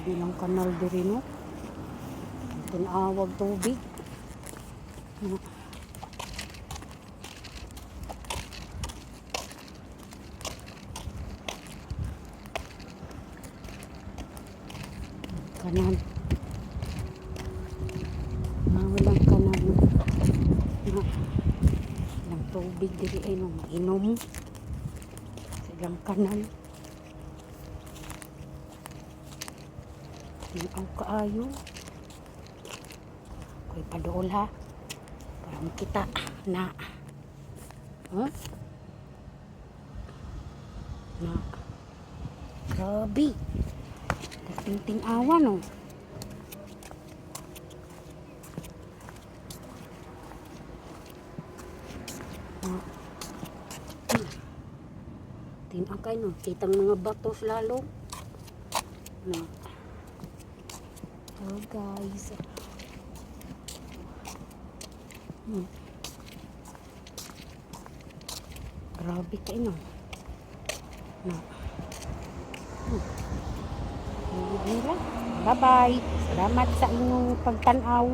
Bilang kanal diri no. Tinawag tubig. Kanal. Walang kanal no. Walang tubig diri ay no. Mainom. Silang kanal. Ang kaayo. Ko'y padool ha. Para makita na. Huh? Na. Grabe. Ting awan no. Tinakay no. Kitang mga batos lalo. No. Oh guys. Grabe kayo no. No. Bye bye. Salamat sa inyong pagtanaw.